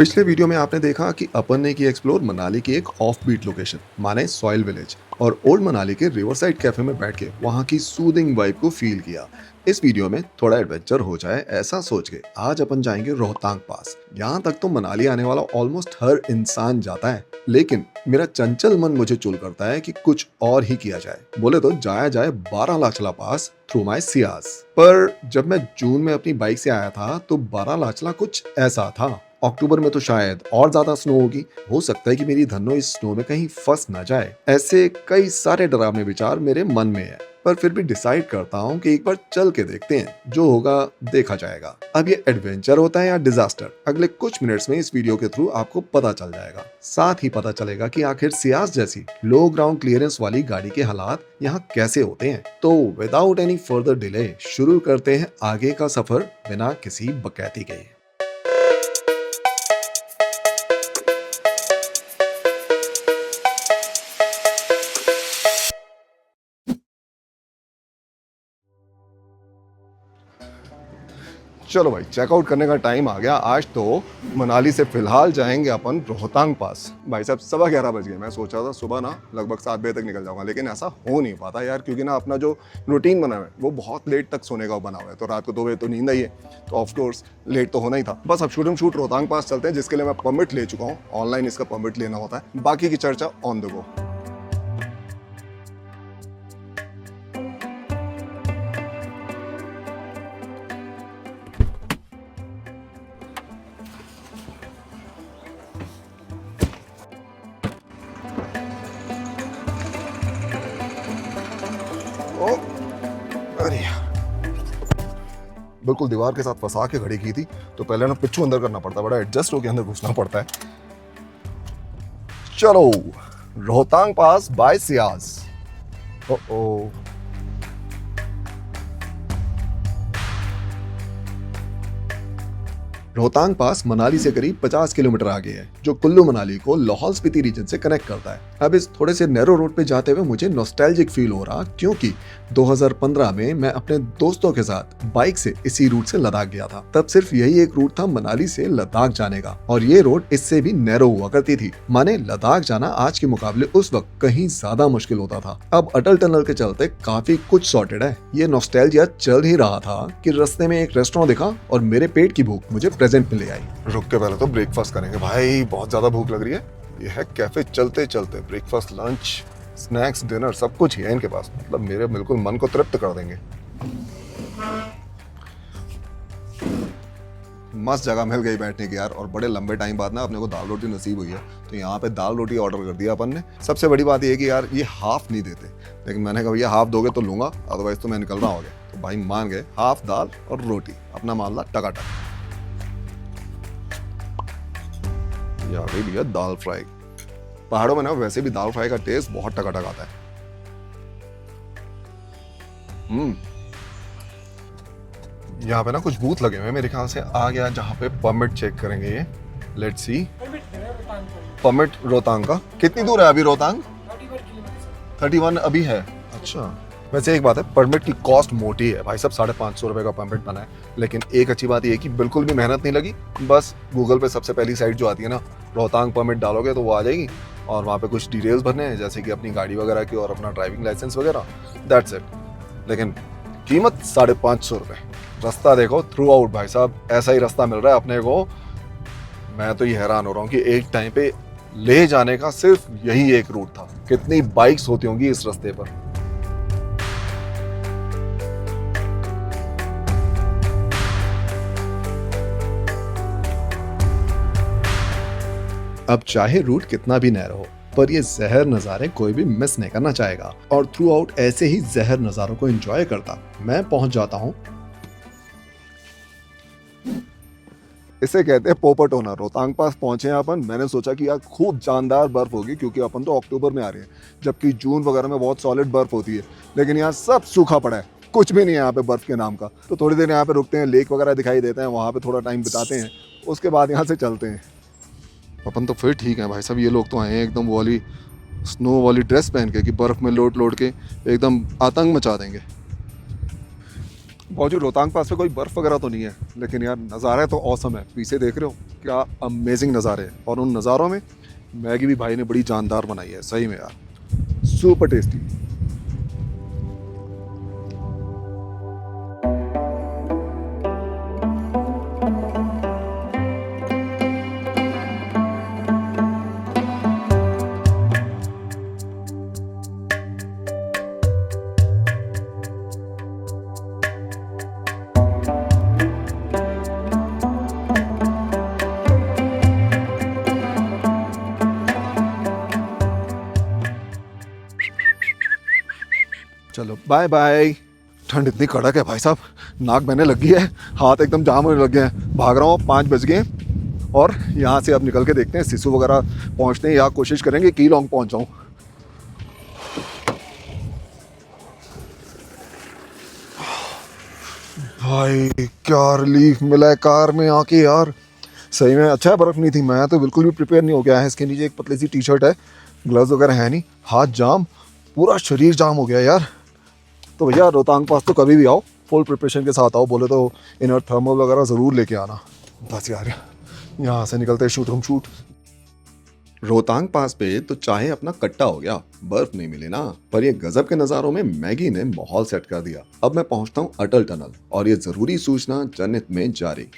पिछले वीडियो में आपने देखा कि अपन ने की एक्सप्लोर मनाली की एक ऑफ बीट लोकेशन माने सॉइल विलेज और ओल्ड मनाली के रिवर साइड कैफे में बैठ के वहाँ की सूदिंग वाइब को फील किया। इस वीडियो में थोड़ा एडवेंचर हो जाए ऐसा सोच के आज अपन जाएंगे रोहतांग पास। यहाँ तक तो मनाली आने वाला ऑलमोस्ट हर इंसान जाता है, लेकिन मेरा चंचल मन मुझे चुल करता है कि कुछ और ही किया जाए। बोले तो जाया जाए 12 पास थ्रू माई सियाज। पर जब मैं जून में अपनी बाइक से आया था तो 12 कुछ ऐसा था। अक्टूबर में तो शायद और ज्यादा स्नो होगी। हो सकता है कि मेरी धन्नो इस स्नो में कहीं फंस ना जाए। ऐसे कई सारे डरावने विचार मेरे मन में है, पर फिर भी डिसाइड करता हूँ कि एक बार चल के देखते हैं, जो होगा देखा जाएगा। अब ये एडवेंचर होता है या डिजास्टर, अगले कुछ मिनट्स में इस वीडियो के थ्रू आपको पता चल जाएगा। साथ ही पता चलेगा कि आखिर सियाज जैसी लो ग्राउंड क्लियरेंस वाली गाड़ी के हालात यहाँ कैसे होते हैं। तो विदाउट एनी फर्दर डिले शुरू करते हैं आगे का सफर बिना किसी बकैती के। चलो भाई, चेकआउट करने का टाइम आ गया। आज तो मनाली से फिलहाल जाएंगे अपन रोहतांग पास। भाई साहब 11:15 बज गए। मैं सोचा था सुबह ना लगभग 7 बजे तक निकल जाऊंगा, लेकिन ऐसा हो नहीं पाता यार, क्योंकि ना अपना जो रूटीन बना हुआ है वो बहुत लेट तक सोने का बना हुआ है। तो रात को 2 बजे तो नींद आई है, तो ऑफकोर्स लेट तो होना ही था। बस अब शूट रोहतांग पास चलते हैं, जिसके लिए मैं परमिट ले चुका हूँ। ऑनलाइन इसका परमिट लेना होता है। बाकी की चर्चा ऑन द गो। ओ, अरे बिल्कुल दीवार के साथ फंसा के खड़ी की थी, तो पहले ना पिच्छू अंदर करना पड़ता, बड़ा एडजस्ट होके अंदर घुसना पड़ता है। चलो रोहतांग पास बाय सियाज। ओ रोहतांग पास मनाली से करीब 50 किलोमीटर आगे है, जो कुल्लू मनाली को लाहौल स्पीति रीजन से कनेक्ट करता है। अब इस थोड़े से नैरो रोड पे जाते हुए मुझे नॉस्टैल्जिक फील हो रहा, क्योंकि 2015 में मैं अपने दोस्तों के साथ बाइक से इसी रूट से लद्दाख गया था। तब सिर्फ यही एक रूट था मनाली से लद्दाख जाने का, और ये रोड इससे भी नैरो हुआ करती थी। माने लद्दाख जाना आज के मुकाबले उस वक्त कहीं ज्यादा मुश्किल होता था। अब अटल टनल के चलते काफी कुछ सॉर्टेड है। ये नॉस्टैल्जिया चल ही रहा था कि रास्ते में एक रेस्टोरेंट दिखा और मेरे पेट की भूख मुझे प्रेजेंट में ले आई। रुक के पहले तो ब्रेकफास्ट करेंगे भाई, बहुत ज्यादा भूख लग रही है। ये है कैफे चलते चलते ब्रेकफास्ट, लंच, स्नैक्स, डिनर सब कुछ ही है इनके पास। मतलब मेरे बिल्कुल मन को तृप्त कर देंगे। मस्त जगह मिल गई बैठने की यार, और बड़े लंबे टाइम बाद ना अपने को दाल रोटी नसीब हुई है, तो यहाँ पे दाल रोटी ऑर्डर कर दिया अपन ने। सबसे बड़ी बात ये है कि यार ये हाफ नहीं देते, लेकिन मैंने कहा भैया हाफ दोगे तो लूंगा, अदरवाइज तो मैं निकल रहा हो गया। तो भाई मान गए, हाफ दाल और रोटी, अपना मामला टकाटक। या भाई भैया दाल फ्राई, पहाड़ों में ना वैसे भी दाल फ्राई का टेस्ट बहुत टकाटक आता है। यहाँ पे ना कुछ बूथ लगे हुए हैं, मेरे ख्याल से आ गया जहाँ पे परमिट चेक करेंगे ये। लेट्स सी, परमिट रोहतांग का कितनी दूर है अभी रोहतांग? 31 अभी है। अच्छा, वैसे एक बात है, परमिट की कॉस्ट मोटी है भाई साहब, 550 रुपए का परमिट बना है। लेकिन एक अच्छी बात ये है कि बिल्कुल भी मेहनत नहीं लगी। बस गूगल पे सबसे पहली साइट जो आती है ना, रोहतांग परमिट डालोगे तो वो आ जाएगी, और वहाँ पे कुछ डिटेल्स भरने हैं, जैसे कि अपनी गाड़ी वगैरह की और अपना ड्राइविंग लाइसेंस वगैरह, दैट्स इट। लेकिन कीमत 550 रुपए। रास्ता देखो थ्रू आउट भाई साहब, ऐसा ही रास्ता मिल रहा है अपने को। मैं तो ये हैरान हो रहा हूँ कि एक टाइम पे ले जाने का सिर्फ यही एक रूट था, कितनी बाइक्स होती होंगी इस रास्ते पर। अब चाहे रूट कितना भी नैरो हो, पर ये जहर नज़ारे कोई भी मिस नहीं करना चाहेगा, और थ्रू आउट ऐसे ही जहर नज़ारों को एंजॉय करता मैं पहुंच जाता हूं। इसे कहते हैं पोपटोना। रोहतांग पास पहुंचे हैं अपन। मैंने सोचा कि यार खूब जानदार बर्फ होगी, क्योंकि अपन तो अक्टूबर में आ रहे हैं, जबकि जून वगैरह में बहुत सॉलिड बर्फ होती है। लेकिन यहाँ सब सूखा पड़ा है, कुछ भी नहीं है यहाँ पे बर्फ के नाम का। तो थोड़ी देर यहाँ पे रुकते हैं, लेक वगैरह दिखाई देते हैं, वहाँ पे थोड़ा टाइम बिताते हैं, उसके बाद यहाँ से चलते हैं। अपन तो फिर ठीक है भाई साहब, ये लोग तो आए हैं एकदम वो वाली स्नो वाली ड्रेस पहन के कि बर्फ में लोट लोट के एकदम आतंक मचा देंगे। बहुत रोहतांग पास में कोई बर्फ वगैरह तो नहीं है, लेकिन यार नज़ारा तो औसम है। पीछे देख रहे हो क्या अमेजिंग नज़ारे हैं, और उन नज़ारों में मैगी भी भाई ने बड़ी जानदार बनाई है सही में यार, सुपर टेस्टी। चलो बाय बाय। ठंड इतनी कड़क है भाई साहब, नाक बहने लगी है, हाथ एकदम जाम होने लगे हैं। भाग रहा हूँ, 5 बज गए और यहाँ से अब निकल के देखते हैं सिसु वगैरह पहुँचते हैं, या कोशिश करेंगे की लॉन्ग पहुँच जाऊँ। भाई क्या रिलीफ मिला है कार में आके यार, सही में। अच्छा है बर्फ़ नहीं थी, मैं तो बिल्कुल भी प्रिपेयर नहीं हो गया है। इसके नीचे एक पतली सी टी शर्ट है, ग्लव्स वगैरह है नहीं, हाथ जाम, पूरा शरीर जाम हो गया यार। तो भैया रोहतांग पास तो कभी भी आओ, फुल प्रिपरेशन के साथ आओ। बोले तो इनर थर्मल वगैरह ज़रूर लेके आना। बस यार यहाँ से निकलते हैं शूट हम शूट। रोहतांग पास पे तो चाहे अपना कट्टा हो गया, बर्फ नहीं मिली ना, पर ये गजब के नज़ारों में मैगी ने माहौल सेट कर दिया। अब मैं पहुंचता हूँ अटल टनल, और ये ज़रूरी सूचना जनहित में जारी।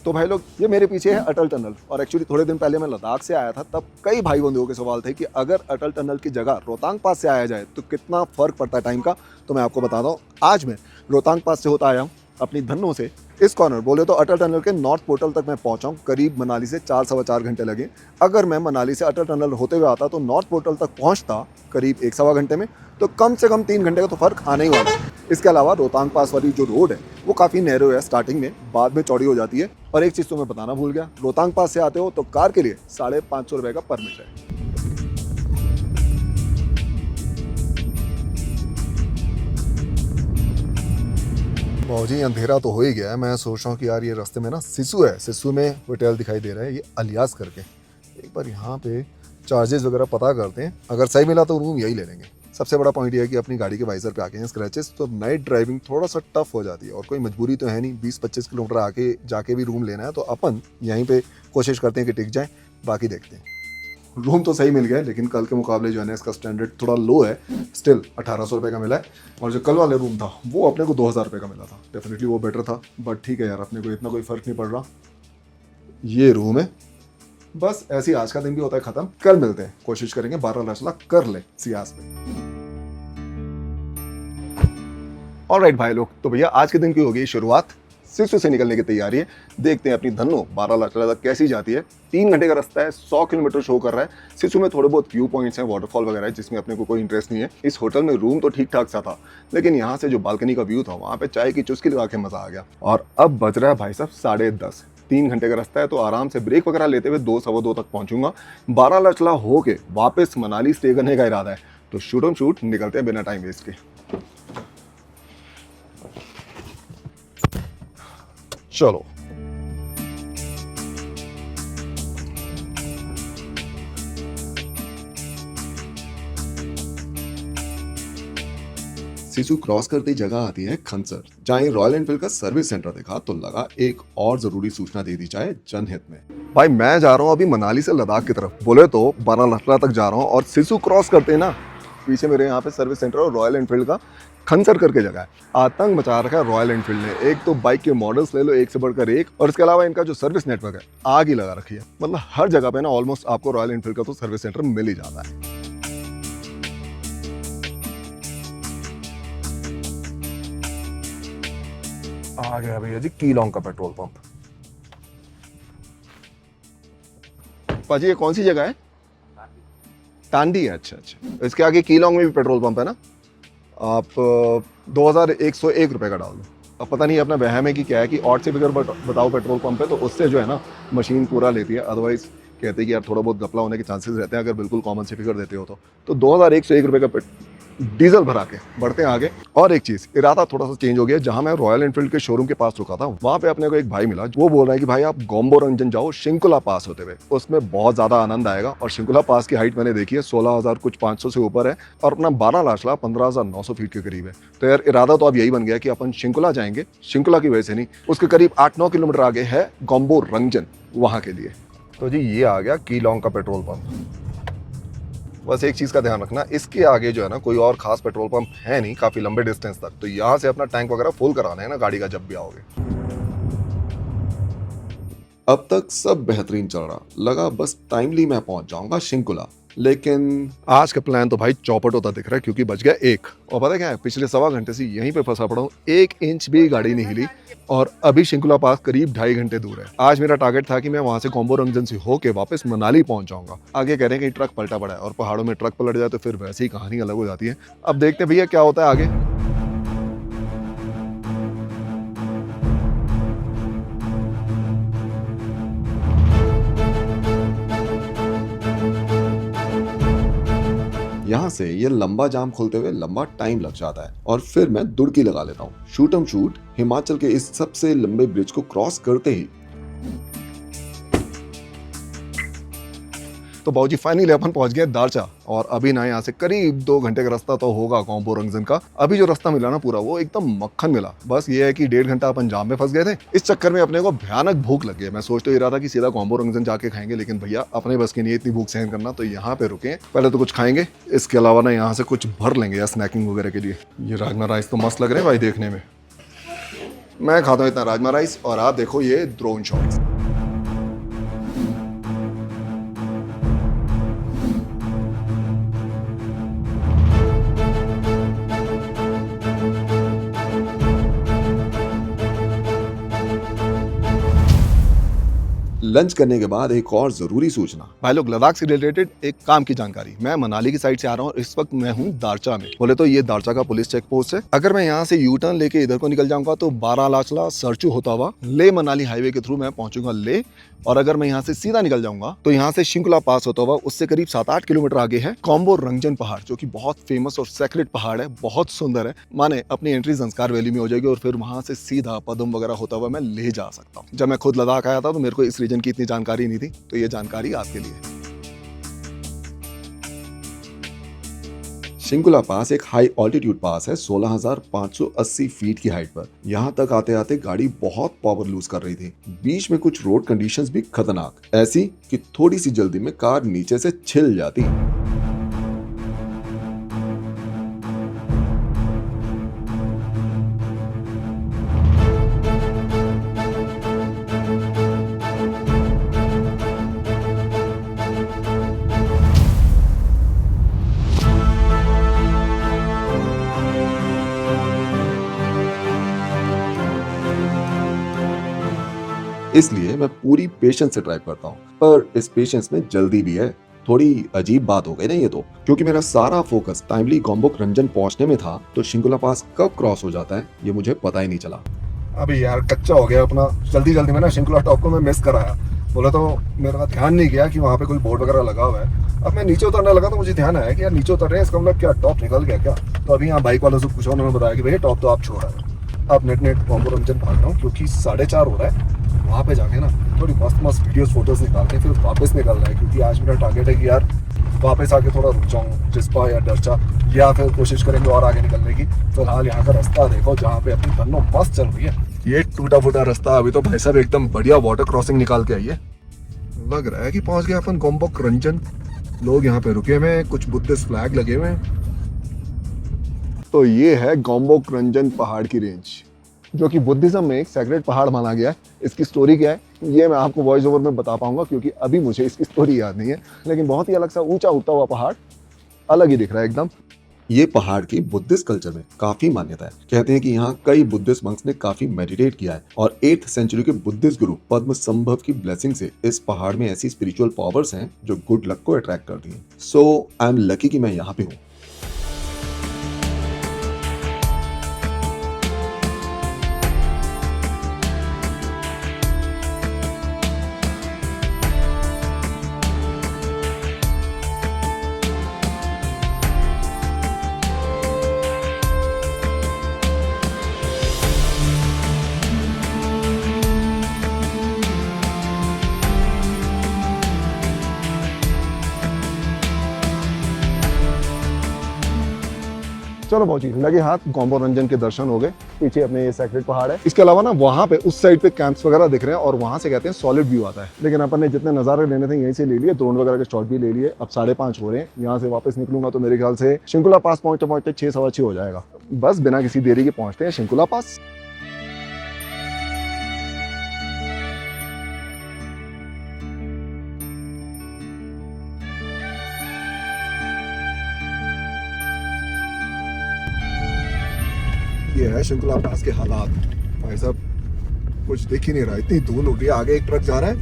तो भाई लोग ये मेरे पीछे है अटल टनल, और एक्चुअली थोड़े दिन पहले मैं लद्दाख से आया था, तब कई भाई बंधुओं के सवाल थे कि अगर अटल टनल की जगह रोहतांग पास से आया जाए तो कितना फ़र्क पड़ता है टाइम का। तो मैं आपको बताता हूँ, आज मैं रोहतांग पास से होता आया हूँ अपनी धन्नों से। इस कॉर्नर बोले तो अटल टनल के नॉर्थ पोर्टल तक मैं पहुंचा हूँ, करीब मनाली से 4-4.25 घंटे लगे। अगर मैं मनाली से अटल टनल होते हुए आता तो नॉर्थ पोर्टल तक पहुंचता करीब 1-1.25 घंटे में, तो कम से कम 3 घंटे का तो फ़र्क आने ही वाला है। इसके अलावा रोहतांग पास वाली जो रोड है वो काफ़ी नैरो है स्टार्टिंग में, बाद में चौड़ी हो जाती है। और एक चीज़ तो मैं बताना भूल गया, रोहतांग पास से आते हो तो कार के लिए 550 रुपये का परमिट है। जी अंधेरा तो हो ही गया है। मैं सोच रहा हूँ कि यार ये रास्ते में ना सिसु है, सिसु में होटल दिखाई दे रहा है ये अलियास करके। एक बार यहाँ पे चार्जेस वगैरह पता करते हैं, अगर सही मिला तो रूम यही ले लेंगे। सबसे बड़ा पॉइंट ये है कि अपनी गाड़ी के वाइजर पे आके हैं स्क्रैचेस, तो नाइट ड्राइविंग थोड़ा सा टफ हो जाती है। और कोई मजबूरी तो है नहीं, 20-25 किलोमीटर आके जाके भी रूम लेना है, तो अपन यहीं पे कोशिश करते हैं कि टिक जाए, बाकी देखते हैं। रूम तो सही मिल गया है, लेकिन कल के मुकाबले जो है ना इसका स्टैंडर्ड थोड़ा लो है। स्टिल 1800 रुपये का मिला है, और जो कल वाले रूम था वो अपने को 2000 रुपये का मिला था। डेफिनेटली वो बेटर था, बट ठीक है यार, अपने को इतना कोई फ़र्क नहीं पड़ रहा। ये रूम है, बस ऐसे ही आज का दिन भी होता है ख़त्म। कल मिलते हैं, कोशिश करेंगे 12 लाख कर ले सियास में। ऑलराइट भाई लोग, तो भैया आज के दिन की हो गई शुरुआत, सिसु से निकलने की तैयारी है। देखते हैं अपनी धन्नो 12 लाख तक कैसी जाती है। 3 घंटे का रास्ता है, 100 किलोमीटर शो कर रहा है। सिसु में थोड़े बहुत व्यू पॉइंट्स हैं, वाटरफॉल वगैरह है, जिसमें अपने को कोई इंटरेस्ट नहीं है। इस होटल में रूम तो ठीक ठाक सा था, लेकिन यहाँ से जो बालकनी का व्यू था, वहाँ पे चाय की चुस्की लगा के मजा आ गया। और अब बज रहा है भाई साहब 10:30। 3 घंटे का रास्ता है, तो आराम से ब्रेक वगैरह लेते हुए 2-2:15 तक पहुंचूंगा। 12 लाख हो के वापस मनाली स्टे करने का इरादा है, तो शूट ऑन शूट निकलते हैं बिना टाइम वेस्ट के। चलो सिसु क्रॉस करते ही जगह आती है खनसर, जहाँ रॉयल एनफील्ड का सर्विस सेंटर देखा तो लगा एक और जरूरी सूचना दे दी जाए जनहित में। भाई मैं जा रहा हूँ अभी मनाली से लद्दाख की तरफ, बोले तो 12 लाख तक जा रहा हूँ, और सिसु क्रॉस करते हैं ना, पीछे मेरे यहाँ पे सर्विस सेंटर और रॉयल एनफील्ड का खनसर करके जगह है। आतंक मचा रखा है रॉयल एनफील्ड ने। एक तो बाइक के मॉडल्स ले लो, एक से बढ़कर एक, और इसके अलावा इनका जो सर्विस नेटवर्क है आग ही लगा रखी है। मतलब हर जगह पे ना ऑलमोस्ट आपको रॉयल एनफील्ड का तो सर्विस सेंटर मिल ही जाता है। आ गया भैया जी कीलोंग का पेट्रोल पंप। पाजी ये कौन सी जगह है? टांडी है, अच्छा अच्छा। इसके आगे कीलोंग में भी पेट्रोल पंप है ना। आप 2101 रुपये का डाल दो। अब पता नहीं अपना वहम है कि क्या है कि ऑड से फिगर बताओ पेट्रोल पंप है, तो उससे जो है ना मशीन पूरा लेती है। अदरवाइज कहते हैं कि यार थोड़ा बहुत गपला होने के चांसेस रहते हैं अगर बिल्कुल कॉमन से फिगर देते हो तो 2101 रुपये का डीजल भरा के बढ़ते हैं आगे। और एक चीज, इरादा थोड़ा सा चेंज हो गया। जहां मैं रॉयल एनफील्ड के शोरूम के पास रुका था, वहां पे अपने को एक भाई मिला, वो बोल रहा है कि भाई आप गोम्बो रंजन जाओ शिंकुला पास होते हुए, उसमें बहुत ज्यादा आनंद आएगा। और शिंकुला पास की हाइट मैंने देखी है, 16,000 कुछ 500 से ऊपर है, और अपना 12 लाशला 15,900 फीट के करीब है। तो यार इरादा तो अब यही बन गया कि अपन शिंकुला जाएंगे। शिंकुला की वजह से नहीं, उसके करीब 8-9 किलोमीटर आगे है गोम्बो रंजन, वहां के लिए। तो जी ये आ गया कीलोंग का पेट्रोल पंप। बस एक चीज का ध्यान रखना, इसके आगे जो है ना कोई और खास पेट्रोल पंप है नहीं काफी लंबे डिस्टेंस तक। तो यहाँ से अपना टैंक वगैरह फुल कराना है ना गाड़ी का जब भी आओगे। अब तक सब बेहतरीन चल रहा, लगा बस टाइमली मैं पहुंच जाऊंगा शिंकुला। लेकिन आज का प्लान तो भाई चौपट होता दिख रहा है, क्योंकि बच गया एक। और पता है क्या है, पिछले सवा घंटे से यहीं पे फंसा पड़ा हूँ, 1 इंच भी गाड़ी नहीं हिली। और अभी शिंकुला पास करीब 2.5 घंटे दूर है। आज मेरा टारगेट था कि मैं वहां से गोम्बो रंजन से होके वापस मनाली पहुंच जाऊंगा। आगे कह रहे हैं कि ट्रक पलटा पड़ा है, और पहाड़ों में ट्रक पलट जाए तो फिर वैसे ही कहानी अलग हो जाती है। अब देखते हैं भैया क्या होता है आगे। यहाँ से ये लंबा जाम खोलते हुए लंबा टाइम लग जाता है, और फिर मैं दुड़की लगा लेता हूँ। शूटम शूट हिमाचल के इस सबसे लंबे ब्रिज को क्रॉस करते ही तो बाबूजी फाइनली अपन पहुंच गए दारचा। और अभी ना यहाँ से करीब 2 घंटे का रास्ता तो होगा गोम्बो रंजन का। अभी जो रास्ता मिला ना पूरा, वो एकदम मक्खन मिला। बस ये है कि 1.5 घंटा अपन जाम में फंस गए थे। इस चक्कर में अपने को भयानक भूख लग गई। मैं सोच तो ही रहा था कि सीधा गोम्बो रंजन जाके खाएंगे, लेकिन भैया अपने बस की नहीं इतनी भूख सहन करना, तो यहाँ पे रुके। पहले तो कुछ खाएंगे, इसके अलावा ना यहाँ से कुछ भर लेंगे या स्नैकिंग वगैरह के लिए। ये राजमा राइस तो मस्त लग रहे हैं भाई देखने में। मैं खाता हूँ इतना राजमा राइस, और आप देखो ये ड्रोन शॉट्स। लंच करने के बाद एक और जरूरी सूचना भाई लोग, लद्दाख से रिलेटेड एक काम की जानकारी। मैं मनाली की साइड से आ रहा हूँ और इस वक्त मैं हूँ दारचा में। बोले तो ये दारचा का पुलिस चेक पोस्ट है। अगर मैं यहाँ से यू टर्न लेके इधर को निकल जाऊंगा तो 12 लाचला सरचू होता हुआ ले मनाली हाईवे के थ्रू मैं पहुंचूंगा ले। और अगर मैं यहाँ से सीधा निकल जाऊंगा तो यहाँ से शिंकुला पास होता हुआ उससे करीब 7-8 किलोमीटर आगे है गोम्बो रंजन पहाड़, जो कि बहुत फेमस और सेक्रेट पहाड़ है, बहुत सुंदर है। माने अपनी एंट्री संस्कार वैली में हो जाएगी, और फिर वहां से सीधा पदम वगैरह होता हुआ मैं ले जा सकता हूँ। जब मैं खुद लद्दाख आया था तो मेरे को इस रीजन की इतनी जानकारी नहीं थी, तो ये जानकारी आपके लिए। शिंकुला पास एक हाई ऑल्टीट्यूड पास है, 16,580 फीट की हाइट पर। यहाँ तक आते आते गाड़ी बहुत पावर लूज कर रही थी। बीच में कुछ रोड कंडीशंस भी खतरनाक, ऐसी कि थोड़ी सी जल्दी में कार नीचे से छिल जाती। इसलिए मैं पूरी पेशेंस से ड्राइव करता हूँ, पर इस पेशेंस में जल्दी भी है। थोड़ी अजीब बात हो गई ना ये तो, क्योंकि मेरा सारा फोकस टाइमली गोम्बो रंजन पहुंचने में था, तो शिंकुला पास कब क्रॉस हो जाता है ये मुझे पता ही नहीं चला। अभी यार कच्चा हो गया अपना, जल्दी जल्दी में ना शिंकुला टॉप को मैं मिस कराया। बोला तो मेरा ध्यान नहीं गया कि वहाँ पे कोई बोर्ड वगैरह लगा हुआ है। अब मैं नीचे उतरने लगा तो मुझे ध्यान आया कि यार नीचे उतर रहे हैं, इसका मतलब क्या टॉप निकल गया क्या। तो अभी यहाँ बाइक वालों से पूछा, उन्होंने बताया कि भैया टॉप तो आप छोड़ रहे हो। अब नेट गोम्बो रंजन भाग रहा हूँ, क्योंकि 4:30 हो रहा है। वहाँ पे जाके ना थोड़ी मस्त मस्त वीडियोस फोटोज निकालते हैं, फिर वापस निकल रहा है। क्योंकि आज मेरा टारगेट है कि यार वापस आके थोड़ा रुक जाऊँ जिस्पा या डरचा, या फिर कोशिश करेंगे और आगे निकलने की। फिलहाल यहाँ का रास्ता देखो, जहाँ पे अपनी धन्नो मस्त चल रही है। ये टूटा फूटा रास्ता, अभी तो भाई साहब एकदम बढ़िया वाटर क्रॉसिंग निकाल के आई है। लग रहा है कि पहुंच गया अपन गोम्बो रंजन। लोग यहाँ पे रुके हुए हैं, कुछ बुद्धिस्ट फ्लैग लगे हुए हैं। तो ये है गोम्बो रंजन पहाड़ की रेंज, जो कि बुद्धिज्म में एक सेक्रेट पहाड़ माना गया है। इसकी स्टोरी क्या है ये मैं आपको वॉइस ओवर में बता पाऊंगा, क्योंकि अभी मुझे इसकी स्टोरी याद नहीं है। लेकिन बहुत ही अलग सा ऊंचा उठता हुआ पहाड़, अलग ही दिख रहा है एकदम। ये पहाड़ की बुद्धिस्ट कल्चर में काफी मान्यता है। कहते हैं कि यहाँ कई बुद्धिस्ट मंक्स ने काफी मेडिटेट किया है, और 8th सेंचुरी के बुद्धिस्ट गुरु पद्म संभव की ब्लेसिंग से इस पहाड़ में ऐसी स्पिरिचुअल पावर्स हैं जो गुड लक को अट्रैक्ट करती हैं। सो आई एम लकी कि मैं यहाँ पे हूँ। चलो पहुंची, लगे हाथ गोम्बो रंजन के दर्शन हो गए। पीछे अपने ये सेक्रेट पहाड़ है, इसके अलावा ना वहाँ पे उस साइड पे कैंप्स वगैरह दिख रहे हैं और वहाँ से कहते हैं सॉलिड व्यू आता है। लेकिन अपन ने जितने नज़ारे लेने थे यहीं से ले लिए, ड्रोन वगैरह के शॉट भी ले लिए। अब 5:30 हो रहे हैं, यहाँ से वापस निकलूंगा तो मेरे ख्याल से शिंकुला पास पहुंचते पहुंचते 6 सवा 6 हो जाएगा। बस बिना किसी देरी के पहुंचते हैं शिंकुला पास। ये है शिंकुला पास के हालात। भाई साहब कुछ दिख ही नहीं रहा, इतनी धूल उठ रही है। आगे एक ट्रक जा रहा है।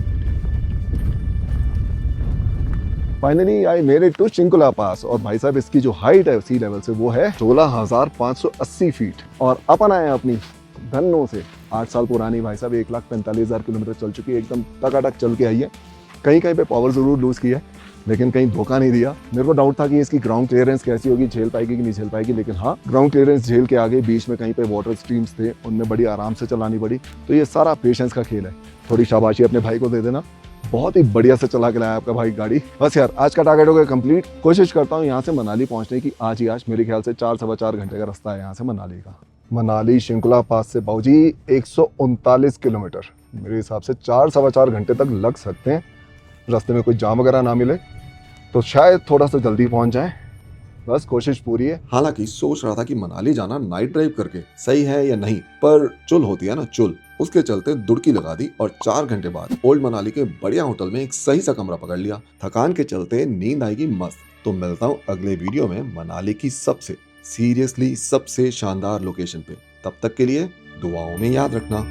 Finally I made it to Shinkula pass. और भाई साहब इसकी जो हाइट है सी लेवल से वो है 16,580 फीट। और अपन आए हैं अपनी धन्नो से 8 साल पुरानी, भाई साहब 1,45,000 किलोमीटर चल चुकी है, एकदम टकाटक चल के आई है। कहीं कहीं पे पावर जरूर लूज की है, लेकिन कहीं धोखा नहीं दिया। मेरे को डाउट था कि इसकी ग्राउंड क्लियरेंस कैसी होगी, झेल पाएगी कि नहीं झेल पाएगी, लेकिन हाँ ग्राउंड क्लियरेंस झेल के आगे बीच में कहीं पे वाटर स्ट्रीम्स थे, उनमें बड़ी आराम से चलानी पड़ी। तो ये सारा पेशेंस का खेल है। थोड़ी शाबाशी अपने भाई को दे देना, बहुत ही बढ़िया से चला के लाया आपका भाई गाड़ी। बस यार आज का टारगेट हो गया कंप्लीट। कोशिश करता हूँ यहाँ से मनाली पहुँचने की आज ही आज। मेरे ख्याल से 4 सवा 4 घंटे का रास्ता है यहाँ से मनाली का। मनाली शिंकुला पास से बाबूजी 139 किलोमीटर। मेरे हिसाब से 4 सवा 4 घंटे तक लग सकते हैं। रास्ते में कोई जाम वगैरह ना मिले तो शायद थोड़ा सा जल्दी पहुंच जाए, बस कोशिश पूरी है। हालांकि सोच रहा था कि मनाली जाना नाइट ड्राइव करके सही है या नहीं, पर चुल होती है ना चुल, उसके चलते दुड़की लगा दी और 4 घंटे बाद ओल्ड मनाली के बढ़िया होटल में एक सही सा कमरा पकड़ लिया। थकान के चलते नींद आएगी मस्त। तो मिलता हूँ अगले वीडियो में मनाली की सबसे शानदार लोकेशन पे। तब तक के लिए दुआओं में याद रखना।